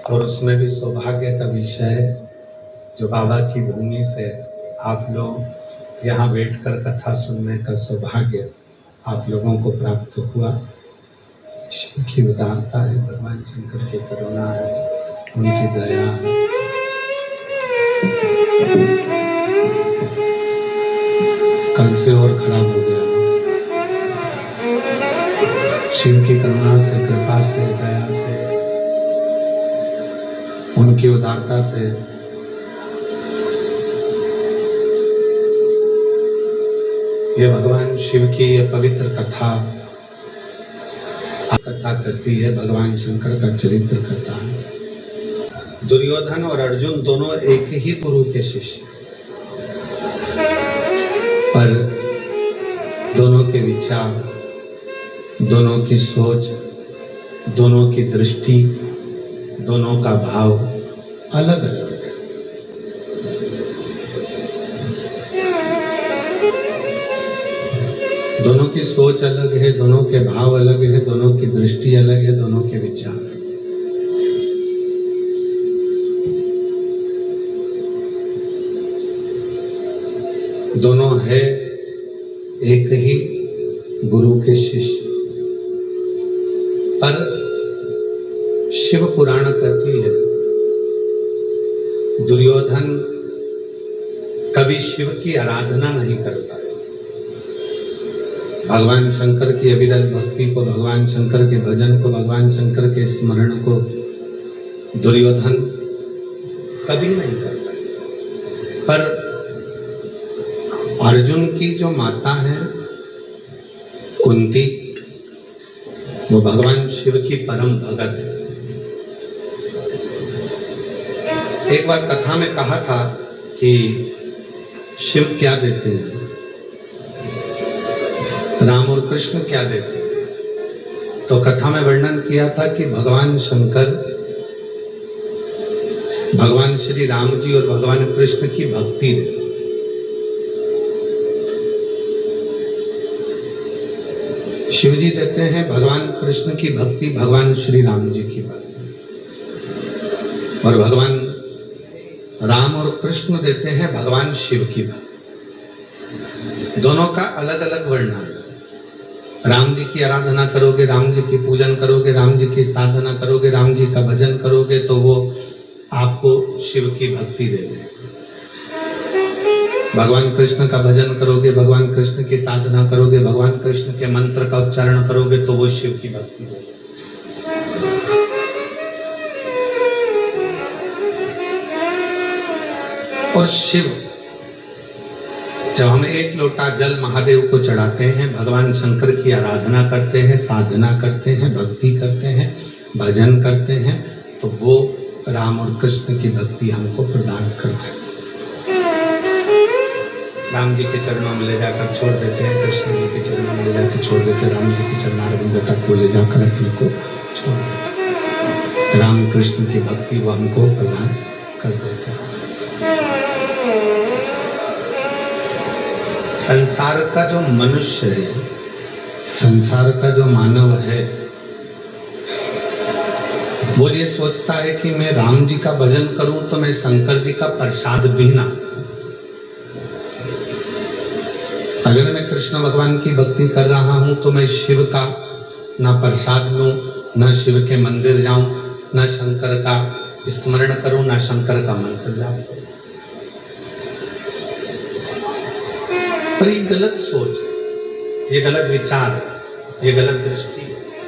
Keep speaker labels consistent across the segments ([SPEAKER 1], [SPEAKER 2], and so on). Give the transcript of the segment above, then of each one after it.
[SPEAKER 1] और उसमें भी सौभाग्य का विषय है जो बाबा की भूमि से आप लोग यहाँ बैठकर कथा सुनने का सौभाग्य आप लोगों को प्राप्त हुआ। शिव की उदारता है, भगवान शंकर की करुणा है, उनकी दया है। कल से और खराब हो गया। शिव की करुणा से, कृपा से, दया से, उनकी उदारता से ये भगवान शिव की ये पवित्र कथा करती है, भगवान शंकर का चरित्र कथा है। दुर्योधन और अर्जुन दोनों एक ही गुरु के शिष्य, पर दोनों के विचार, दोनों की सोच, दोनों की दृष्टि, दोनों का भाव अलग अलग है। दोनों की सोच अलग है, दोनों के भाव अलग है, दोनों की दृष्टि अलग है, दोनों के विचार। दोनों है एक ही गुरु के शिष्य, पर शिव पुराण कहती है दुर्योधन कभी शिव की आराधना नहीं करता। भगवान शंकर की अविरल भक्ति को, भगवान शंकर के भजन को, भगवान शंकर के स्मरण को दुर्योधन कभी नहीं करता। पर अर्जुन की जो माता है कुंती, वो भगवान शिव की परम भगत है। एक बार कथा में कहा था कि शिव क्या देते हैं, राम और कृष्ण क्या देते हैं। तो कथा में वर्णन किया था कि भगवान शंकर भगवान श्री राम जी और भगवान कृष्ण की भक्ति देते। शिव जी देते हैं भगवान कृष्ण की भक्ति, भगवान श्री राम जी की भक्ति, और भगवान राम और कृष्ण देते हैं भगवान शिव की भक्ति। दोनों का अलग अलग वर्णन। राम जी की आराधना करोगे, राम जी की पूजन करोगे, राम जी की साधना करोगे, राम जी का भजन करोगे तो वो आपको शिव की भक्ति दे दे। भगवान कृष्ण का भजन करोगे, भगवान कृष्ण की साधना करोगे, भगवान कृष्ण के मंत्र का उच्चारण करोगे तो वो शिव की भक्ति दे दे। और शिव, जब हम एक लोटा जल महादेव को चढ़ाते हैं, भगवान शंकर की आराधना करते हैं, साधना करते हैं, भक्ति करते हैं, भजन करते हैं, तो वो राम और कृष्ण की भक्ति हमको प्रदान करते हैं। राम जी के चरणों में ले जाकर छोड़ देते हैं, कृष्ण जी के चरणों में ले जाकर छोड़ देते हैं, राम जी के चरणारविंद तक को ले जाकर अपने को छोड़ देते हैं। राम कृष्ण की भक्ति वो हमको प्रदान कर देते हैं। संसार का जो मनुष्य है, संसार का जो मानव है, वो ये सोचता है कि मैं राम जी का भजन करूं तो मैं शंकर जी का प्रसाद भी ना। अगर मैं कृष्ण भगवान की भक्ति कर रहा हूं तो मैं शिव का ना प्रसाद लूं, ना शिव के मंदिर जाऊं, ना शंकर का स्मरण करूं, ना शंकर का मंत्र जाप करूं। पर ये गलत सोच, ये गलत विचार, ये गलत दृष्टि,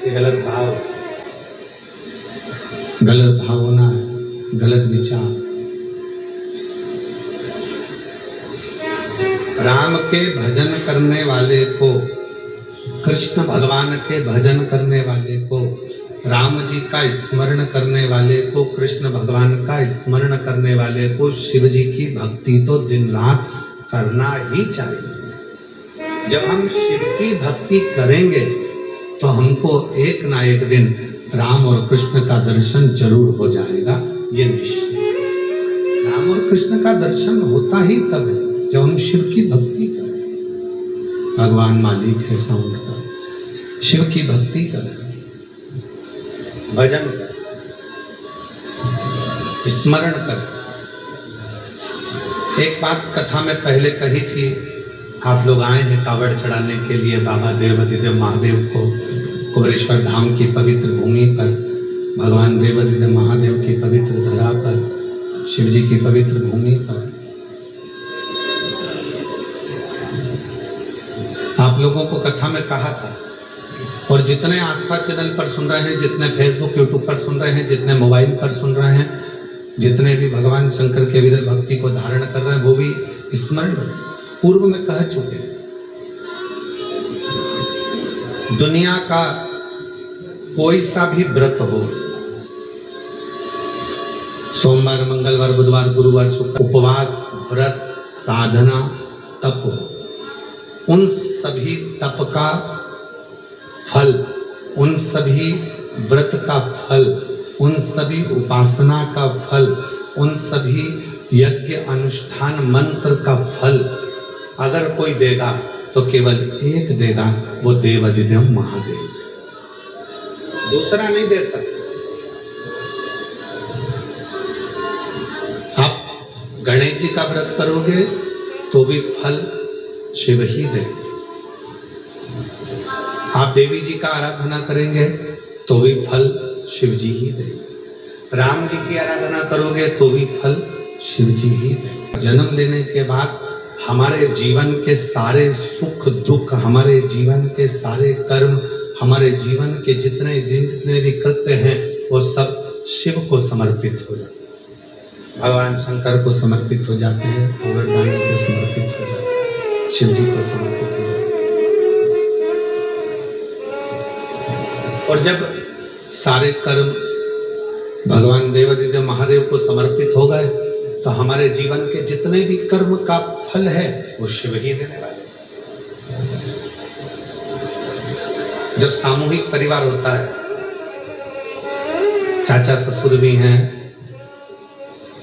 [SPEAKER 1] ये गलत भाव, गलत भावना है, गलत विचार। राम के भजन करने वाले को, कृष्ण भगवान के भजन करने वाले को, राम जी का स्मरण करने वाले को, कृष्ण भगवान का स्मरण करने वाले को शिव जी की भक्ति तो दिन रात करना ही चाहिए। जब हम शिव की भक्ति करेंगे तो हमको एक ना एक दिन राम और कृष्ण का दर्शन जरूर हो जाएगा, ये निश्चित। राम और कृष्ण का दर्शन होता ही तब है जब हम शिव की भक्ति करें। भगवान मालिक है साउंड का, शिव की भक्ति करें, भजन करें। स्मरण करें। एक बात कथा में पहले कही थी, आप लोग आए हैं कावड़ चढ़ाने के लिए बाबा देवाधिदेव महादेव को कुबेरेश्वर धाम की पवित्र भूमि पर, भगवान देवाधिदेव महादेव की पवित्र धरा पर, शिव जी की पवित्र भूमि पर। आप लोगों को कथा में कहा था, और जितने आस्था चैनल पर सुन रहे हैं, जितने फेसबुक यूट्यूब पर सुन रहे हैं, जितने मोबाइल पर सुन रहे हैं, जितने भी भगवान शंकर के विरल भक्ति को धारण कर रहे हैं, वो भी स्मरण पूर्व में कह चुके हैं। दुनिया का कोई सा भी व्रत हो, सोमवार, मंगलवार, बुधवार, गुरुवार, शुक्र, उपवास, व्रत, साधना, तप हो, उन सभी तप का फल, उन सभी व्रत का फल, उन सभी उपासना का फल, उन सभी यज्ञ अनुष्ठान मंत्र का फल अगर कोई देगा तो केवल एक देगा, वो देवाधिदेव महादेव, दूसरा नहीं दे सकते। आप गणेश जी का व्रत करोगे तो भी फल शिव ही देंगे। आप देवी जी का आराधना करेंगे तो भी फल शिव जी ही देंगे। राम जी की आराधना करोगे तो भी फल शिव जी ही देंगे। जन्म लेने के बाद हमारे जीवन के सारे सुख दुख, हमारे जीवन के सारे कर्म, हमारे जीवन के जितने भी कृत्य हैं, वो सब शिव को समर्पित हो जाते हैं, भगवान शंकर को समर्पित हो जाते हैं, गोवर्धन को समर्पित हो जाते हैं, शिव जी को समर्पित हो जाते हैं। और जब सारे कर्म भगवान देवाधिदेव महादेव को समर्पित हो गए तो हमारे जीवन के जितने भी कर्म का फल है वो शिव ही देने वाले। जब सामूहिक परिवार होता है, चाचा ससुर भी हैं,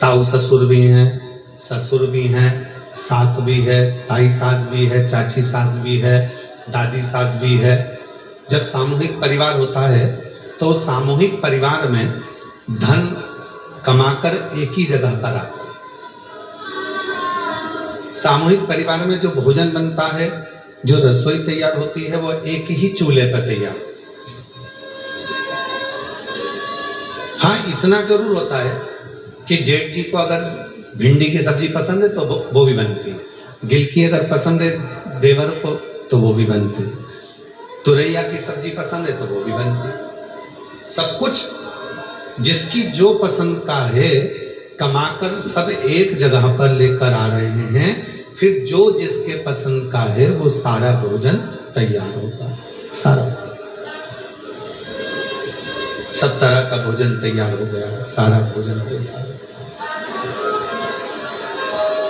[SPEAKER 1] ताऊ ससुर भी हैं, ससुर भी हैं, सास भी है, ताई सास भी है, चाची सास भी है, दादी सास भी है। जब सामूहिक परिवार होता है तो सामूहिक परिवार में धन कमाकर एक ही जगह पर आता है। सामूहिक परिवार में जो भोजन बनता है, जो रसोई तैयार होती है, वो एक ही चूल्हे पर तैयार। हाँ, इतना जरूर होता है कि जेठ जी को अगर भिंडी की सब्जी पसंद है तो वो भी बनती है, गिलकी अगर पसंद है देवर को तो वो भी बनती है, तुरैया की सब्जी पसंद है तो वो भी बनती है। सब कुछ जिसकी जो पसंद का है कमाकर सब एक जगह पर लेकर आ रहे हैं, फिर जो जिसके पसंद का है वो सारा भोजन तैयार होगा। सारा सब तरह का भोजन तैयार हो गया, सारा भोजन तैयार हो।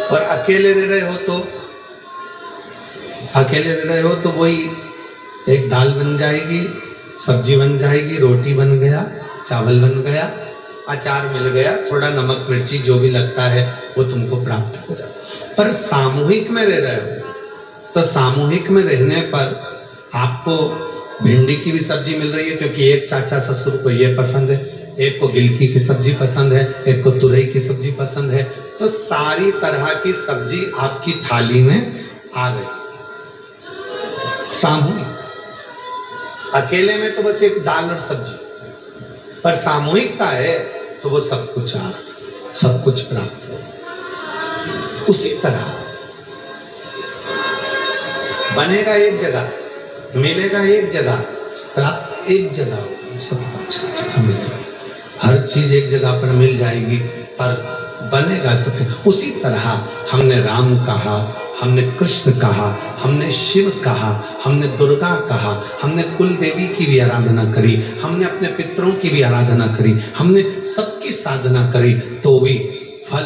[SPEAKER 1] और अकेले रह रहे हो तो वही एक दाल बन जाएगी, सब्जी बन जाएगी, रोटी बन गया, चावल बन गया, अचार मिल गया, थोड़ा नमक मिर्ची जो भी लगता है वो तुमको प्राप्त हो जाए। पर सामूहिक में रह रहे हो तो सामूहिक में रहने पर आपको भिंडी की भी सब्जी मिल रही है, क्योंकि एक चाचा ससुर को ये पसंद है, एक को गिलकी की सब्जी पसंद है, एक को तुरई की सब्जी पसंद है, तो सारी तरह की सब्जी आपकी थाली में आ गई। सामूहिक, अकेले में तो बस एक दाल और सब्जी, पर सामूहिकता है तो वो सब कुछ सब कुछ प्राप्त हो। उसी तरह बनेगा एक जगह, मिलेगा एक जगह, प्राप्त एक जगह होगी, सब कुछ एक जगह मिलेगा, हर चीज एक जगह पर मिल जाएगी, पर बनेगा सब। उसी तरह हमने राम कहा, हमने कृष्ण कहा, हमने शिव कहा, हमने दुर्गा कहा, हमने कुल देवी की भी आराधना करी, हमने अपने पितरों की भी आराधना करी, हमने सबकी साधना करी, तो भी फल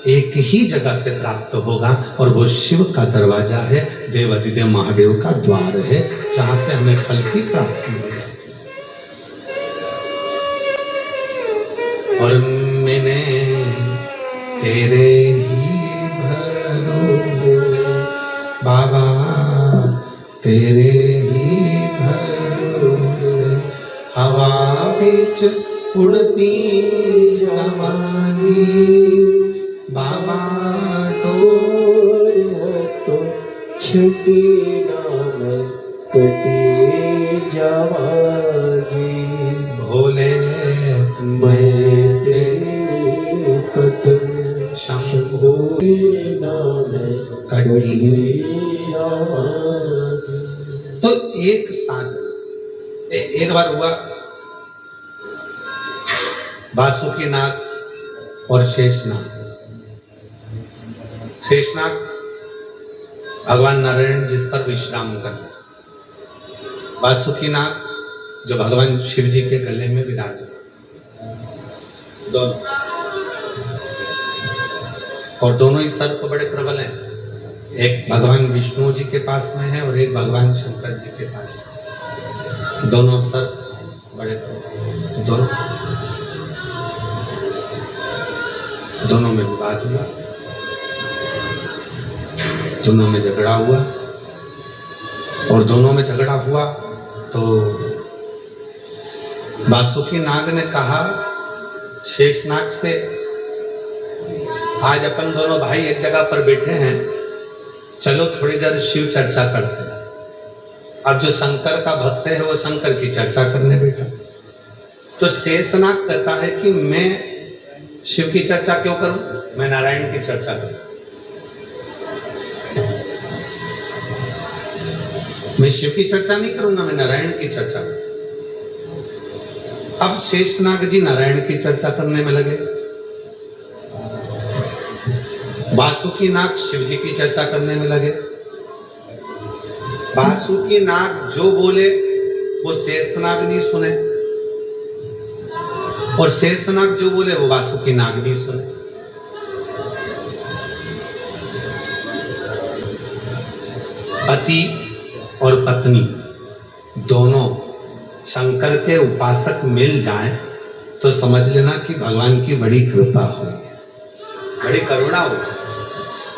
[SPEAKER 1] एक ही जगह से प्राप्त होगा, और वो शिव का दरवाजा है, देवाधिदेव महादेव का द्वार है, जहां से हमें फल की प्राप्ति हो जाती है। और मैंने तेरे ही भरोसे बाबा, तेरे ही भरोसे हवा बीच उड़ती जवानी बाबा
[SPEAKER 2] डोर तो छठी नाम कटी जावागी
[SPEAKER 1] भोले
[SPEAKER 2] मैं तेरी कदम शंभू नाम कटी जावागी।
[SPEAKER 1] तो एक साधन एक बार हुआ वासुकीनाग और शेषनाग। शेषनाग भगवान नारायण जिस पर विश्राम करते, वासुकीनाग जो भगवान शिव जी के गले में विराज दोनों, और दोनों ही सर्प बड़े प्रबल हैं। एक भगवान विष्णु जी के पास में है और एक भगवान शंकर जी के पास में। दोनों सर्प बड़े प्रबल, दोनों में विवाद हुआ, दोनों में झगड़ा हुआ। और दोनों में झगड़ा हुआ तो वासुकी नाग ने कहा शेषनाग से, आज अपन दोनों भाई एक जगह पर बैठे हैं, चलो थोड़ी देर शिव चर्चा करते हैं। अब जो शंकर का भक्त है वो शंकर की चर्चा करने बैठा। तो शेषनाग कहता है कि मैं शिव की चर्चा क्यों करूं, मैं नारायण की चर्चा करूं। मैं शिव की चर्चा नहीं करूंगा, मैं नारायण की चर्चा करूंगा। अब शेषनाग जी नारायण की चर्चा करने में लगे, वासुकी नाग शिव जी की चर्चा करने में लगे। वासुकी नाग जो बोले वो शेषनाग नहीं सुने, और शेषनाग जो बोले वो वासुकी नाग नहीं सुने। पति और पत्नी दोनों शंकर के उपासक मिल जाएं तो समझ लेना कि भगवान की बड़ी कृपा हुई, बड़ी करुणा हुई।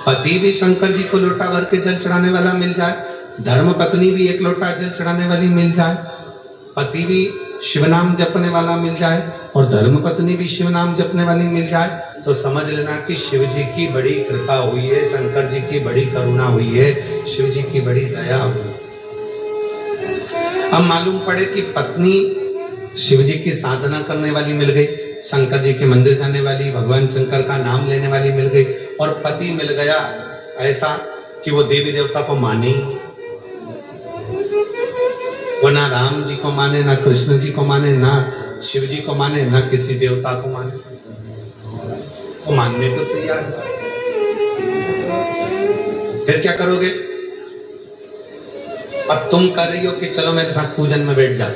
[SPEAKER 1] पति भी शंकर जी को लोटा भर के जल चढ़ाने वाला मिल जाए, धर्म पत्नी भी एक लोटा जल चढ़ाने वाली मिल जाए, पति भी शिव नाम जपने वाला मिल जाए और धर्म पत्नी भी शिव नाम जपने वाली मिल जाए, तो समझ लेना कि शिव जी की बड़ी कृपा हुई है, शंकर जी की बड़ी करुणा हुई है, शिव जी की बड़ी दया हुई। अब मालूम पड़े कि पत्नी शिव जी की साधना करने वाली मिल गई, शंकर जी के मंदिर जाने वाली, भगवान शंकर का नाम लेने वाली मिल गई, और पति मिल गया ऐसा कि वो देवी देवता को माने, वो ना राम जी को माने, ना कृष्ण जी को माने, ना शिव जी को माने, ना किसी देवता को माने, वो मानने को तैयार। फिर क्या करोगे? अब तुम कर रही हो कि चलो मेरे साथ पूजन में बैठ जा।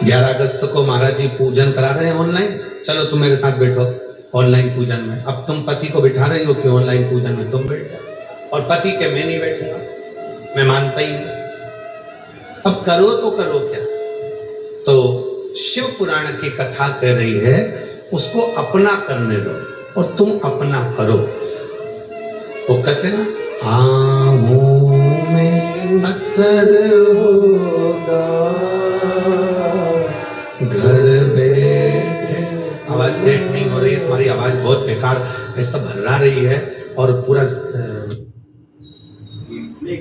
[SPEAKER 1] 11 अगस्त को महाराज जी पूजन करा रहे हैं ऑनलाइन, चलो तुम मेरे साथ बैठो ऑनलाइन पूजन में। अब तुम पति को बिठा रही हो कि ऑनलाइन पूजन में तुम बैठ जाओ, और पति के मैं नहीं बैठूंगा, मैं मानता ही नहीं। अब करो तो करो क्या? तो शिव पुराण की कथा कह रही है उसको अपना करने दो और तुम अपना करो। वो कहते ना, आँखों में असर होगा, घर बैठे। आवाज सेट नहीं हो रही है तुम्हारी, आवाज बहुत बेकार ऐसा भर्रा रही है और पूरा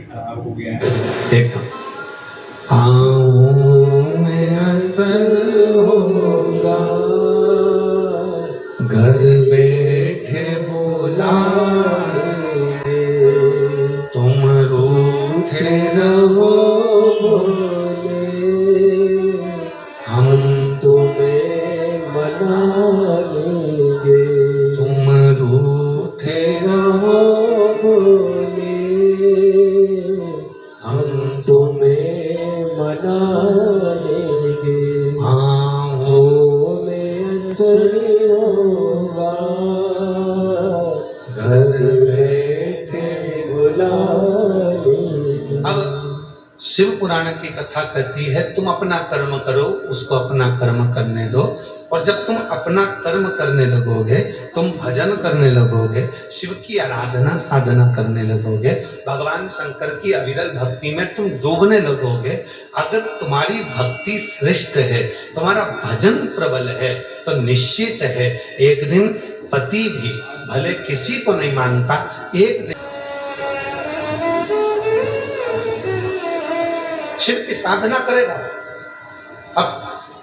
[SPEAKER 1] खराब हो गया है। देखो, आँखों में असर होगा, घर बैठे बोला तुम रूठे रहो, हम तुम्हें मना लेंगे, तुम रूठे रहो, हम तुम्हें मना लेंगे। आँखों में असर होगा, घर बैठे बुला लेंगे। अब शिव पुराण की कथा कहती है तुम अपना कर्म करो, उसको अपना कर्म करने दो। और जब तुम अपना कर्म करने लगोगे, तुम भजन करने लगोगे, शिव की आराधना साधना करने लगोगे, भगवान शंकर की अविरल भक्ति में तुम डूबने लगोगे, अगर तुम्हारी भक्ति श्रेष्ठ है, तुम्हारा भजन प्रबल है, तो निश्चित है एक दिन पति भी भले किसी को नहीं मानता, एक दिन शिव की साधना करेगा। अब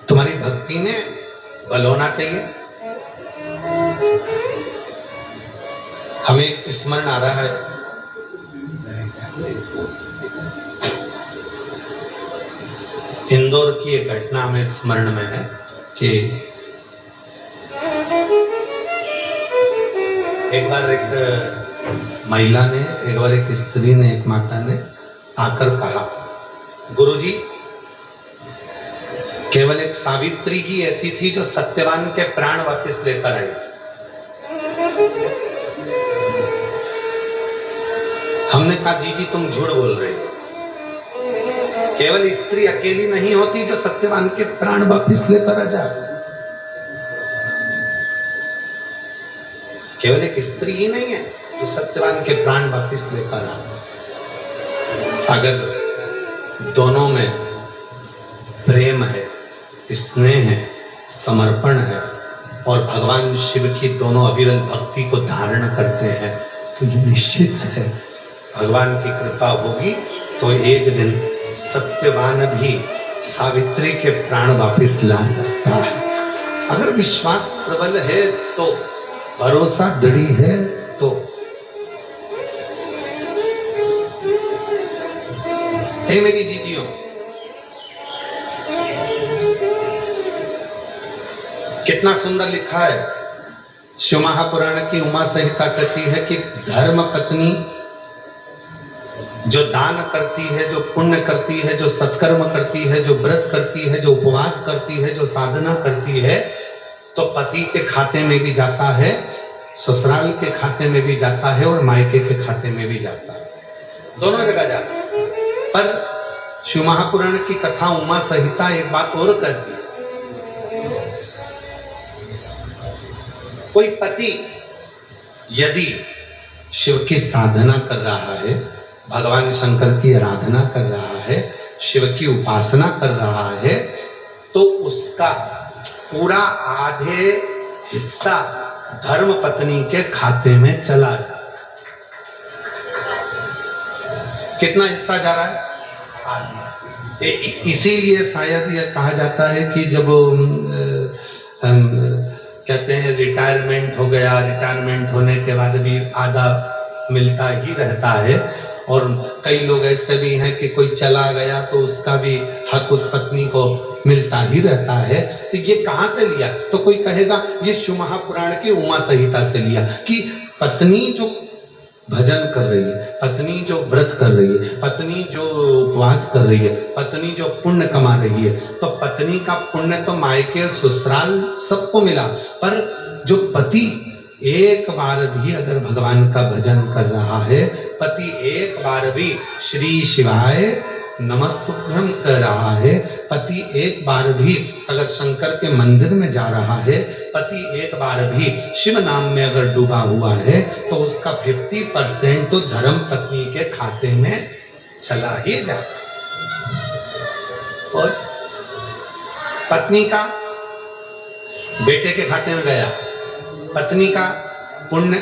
[SPEAKER 1] तुम्हारी भक्ति में बल होना चाहिए। हमें स्मरण आ रहा है, इंदौर की एक घटना हमें स्मरण में है कि एक बार एक महिला ने, एक बार एक स्त्री ने, एक माता ने आकर कहा, गुरुजी, केवल एक सावित्री ही ऐसी थी जो सत्यवान के प्राण वापस लेकर आई। हमने कहा जी तुम झूठ बोल रहे हो, केवल स्त्री अकेली नहीं होती जो सत्यवान के प्राण वापस लेकर आ जाए। केवल एक स्त्री ही नहीं है जो सत्यवान के प्राण वापस लेकर आ। अगर दोनों में प्रेम है, स्नेह है, समर्पण है और भगवान शिव की दोनों अविरल भक्ति को धारण करते हैं, तो ये निश्चित है भगवान की कृपा होगी तो एक दिन सत्यवान भी सावित्री के प्राण वापस ला सकता है। अगर विश्वास प्रबल है तो, भरोसा दृढ़ है तो। हे मेरी जीजियों, कितना सुंदर लिखा है शिव महापुराण की उमा संहिता कहती है कि धर्म पत्नी जो दान करती है, जो पुण्य करती है, जो सत्कर्म करती है, जो व्रत करती है, जो उपवास करती है, जो साधना करती है, तो पति के खाते में भी जाता है, ससुराल के खाते में भी जाता है और मायके के खाते में भी जाता है, दोनों जगह जाता है। पर शिव महापुराण की कथा उमा संहिता एक बात और कहती है, कोई पति यदि शिव की साधना कर रहा है, भगवान शंकर की आराधना कर रहा है, शिव की उपासना कर रहा है, तो उसका पूरा आधे हिस्सा धर्म पत्नी के खाते में चला जाता है। कितना हिस्सा जा रहा है? आधे। इसीलिए शायद यह कहा जाता है कि जब कहते हैं रिटायरमेंट हो गया, रिटायरमेंट होने के बाद भी आधा मिलता ही रहता है, और कई लोग ऐसे भी हैं कि कोई चला गया तो उसका भी हक उस पत्नी को मिलता ही रहता है। तो ये कहाँ से लिया? तो कोई कहेगा ये शिव महापुराण की उमा संहिता से लिया, कि पत्नी जो भजन कर रही है, पत्नी जो व्रत कर रही है, पत्नी जो उपवास कर रही है, पत्नी जो पुण्य कमा रही है, तो पत्नी का पुण्य तो मायके ससुराल सबको मिला, पर जो पति एक बार भी अगर भगवान का भजन कर रहा है, पति एक बार भी श्री शिवाय नमस्तुभ्यम कर रहा है, पति एक बार भी अगर शंकर के मंदिर में जा रहा है, पति एक बार भी शिव नाम में अगर डूबा हुआ है, तो उसका 50% तो धर्म पत्नी के खाते में चला ही जाता। और पत्नी का बेटे के खाते में गया, पत्नी का पुण्य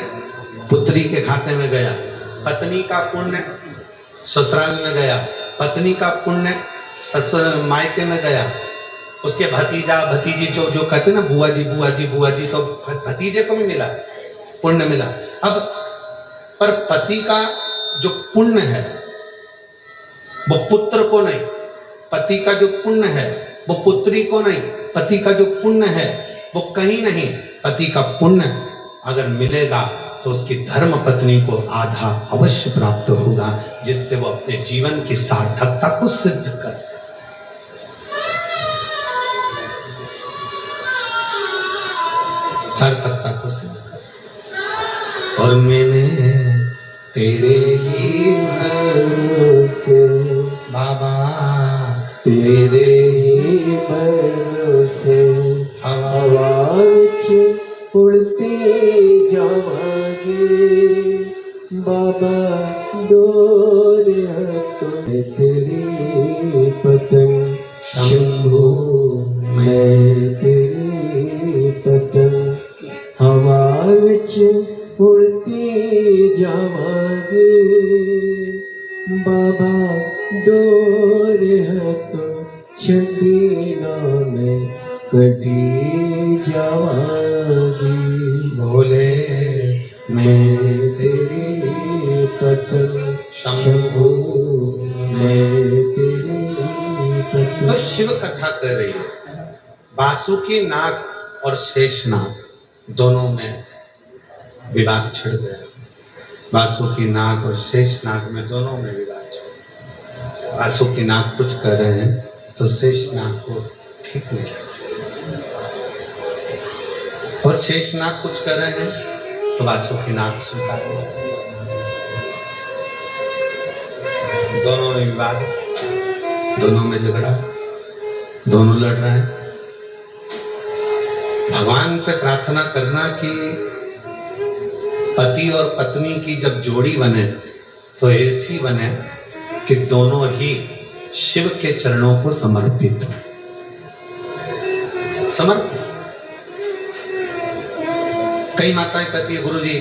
[SPEAKER 1] पुत्री के खाते में गया, पत्नी का पुण्य ससुराल में गया, पत्नी का पुण्य ससुर मायके में गया, उसके भतीजा भतीजी जो कहते ना बुआ जी बुआ जी बुआ जी, तो भतीजे को भी मिला, पुण्य मिला। अब पर पति का जो पुण्य है वो पुत्र को नहीं, पति का जो पुण्य है वो पुत्री को नहीं, पति का जो पुण्य है वो कहीं नहीं, पति का पुण्य अगर मिलेगा तो उसकी धर्म पत्नी को आधा अवश्य प्राप्त होगा, जिससे वो अपने जीवन की सार्थकता को सिद्ध कर सके। सार्थकता को सिद्ध कर सके। और मैंने तेरे ही
[SPEAKER 2] भरोसे
[SPEAKER 1] बाबा
[SPEAKER 2] तेरे ही भरोसे हवा विच उड़ते जावांगे बाबा डोर हाथों तेरी पतंग शंभू मैं तेरी पतंग हवा विच उड़ती जावांगे बाबा डोर हाथों छड़ी ना मैं कटी जावांगी
[SPEAKER 1] भोले
[SPEAKER 2] मैं तेरी पतंग शंभू मैं तेरी
[SPEAKER 1] तो
[SPEAKER 2] पतंग।
[SPEAKER 1] शिव कथा कर रही है। वासुकी नाग और शेषनाग दोनों में विवाद छिड़ गया। वासुकी नाग और शेषनाग में दोनों में विवाद छिड़ गया। वासुकी नाग कुछ कर रहे हैं तो शेषनाग को ठीक नहीं लगा, और शेषनाग कुछ कर रहे हैं तो वासुकी नाग स्वीकार नहीं। दोनों में विवाद, दोनों में झगड़ा, दोनों लड़ रहे हैं। भगवान से प्रार्थना करना कि पति और पत्नी की जब जोड़ी बने तो ऐसी बने कि दोनों ही शिव के चरणों को समर्पित हो। समर्पित। कई माताएं कहती है गुरुजी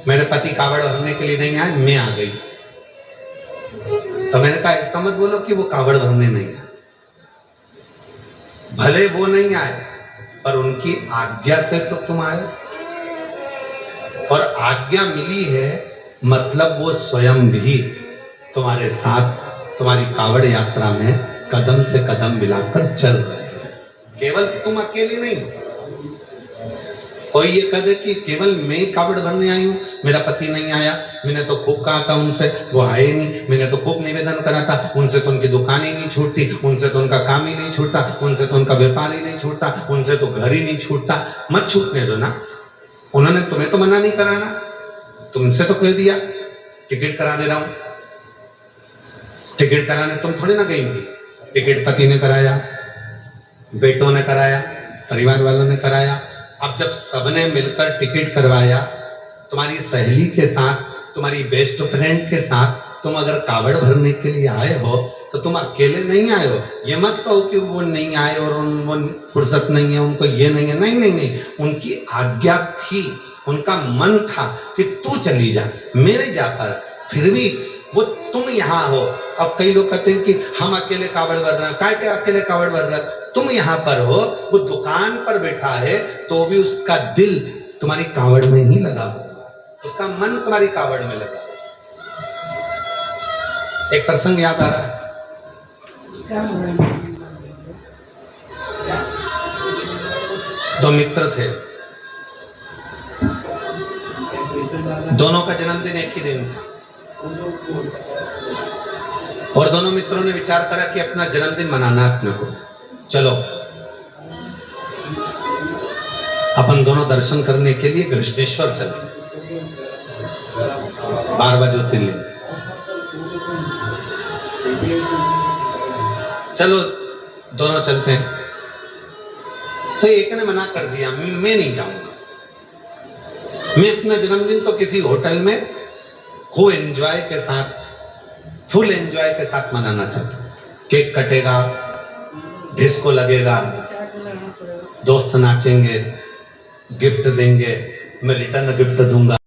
[SPEAKER 1] मेरे पति कावड़ भरने के लिए नहीं आए, मैं आ गई। तो मैंने कहा ऐसा मत बोलो कि वो कावड़ भरने नहीं आए, भले वो नहीं आए पर उनकी आज्ञा से तो तुम आए, और आज्ञा मिली है मतलब वो स्वयं भी तुम्हारे साथ तुम्हारी कावड़ यात्रा में कदम से कदम मिलाकर चल रहे हैं। केवल तुम अकेले नहीं हो। कोई ये कह दे कि केवल मैं कावड़ भरने आई हूं, मेरा पति नहीं आया, मैंने तो खूब कहा था उनसे, वो आए नहीं, मैंने तो खूब निवेदन करा था, उनसे तो उनकी दुकान ही नहीं छूटती, उनसे तो उनका काम ही नहीं छूटता, उनसे तो उनका व्यापार ही नहीं छूटता, उनसे तो घर ही नहीं छूटता। मत छूटने दो ना, उन्होंने तुम्हें तो मना नहीं कराना, तुमसे तो कह दिया टिकट करा दे रहा हूं। टिकट कराने तुम थोड़ी ना गई थी, टिकट पति ने कराया, बेटों ने कराया, परिवार वालों ने कराया। अब जब सबने मिलकर टिकट करवाया, तुम्हारी सहेली के साथ, तुम्हारी बेस्ट फ्रेंड के साथ तुम अगर कावड़ भरने के लिए आए हो तो तुम अकेले नहीं आए हो। ये मत कहो कि वो नहीं आए और वो फुर्सत नहीं है, उनको ये नहीं है। नहीं नहीं नहीं, उनकी आज्ञा थी, उनका मन था कि तू चली जा, मैं नहीं जा पा रहा, फिर भी वो तुम यहाँ हो। अब कई लोग कहते हैं कि हम अकेले कावड़ भर रहे हैं, काय के अकेले कावड़ भर रहे हैं? तुम यहाँ पर हो, वो दुकान पर बैठा है तो भी उसका दिल तुम्हारी कावड़ में ही लगा होगा, उसका मन तुम्हारी कावड़ में लगा। एक प्रसंग याद आ रहा है। दो मित्र थे, दोनों का जन्मदिन एक ही दिन था, और दोनों मित्रों ने विचार करा कि अपना जन्मदिन मनाना अपने को, चलो अपन दोनों दर्शन करने के लिए कृष्णेश्वर चलते, 12 ज्योतिर्लिंग। चलो दोनों चलते हैं। तो एक ने मना कर दिया, मैं नहीं जाऊंगा, मैं अपना जन्मदिन तो किसी होटल में खूब एंजॉय के साथ, फुल एंजॉय के साथ मनाना चाहता हूं। केक कटेगा, डिस्को लगेगा, दोस्त नाचेंगे, गिफ्ट देंगे, मैं रिटर्न गिफ्ट दूंगा।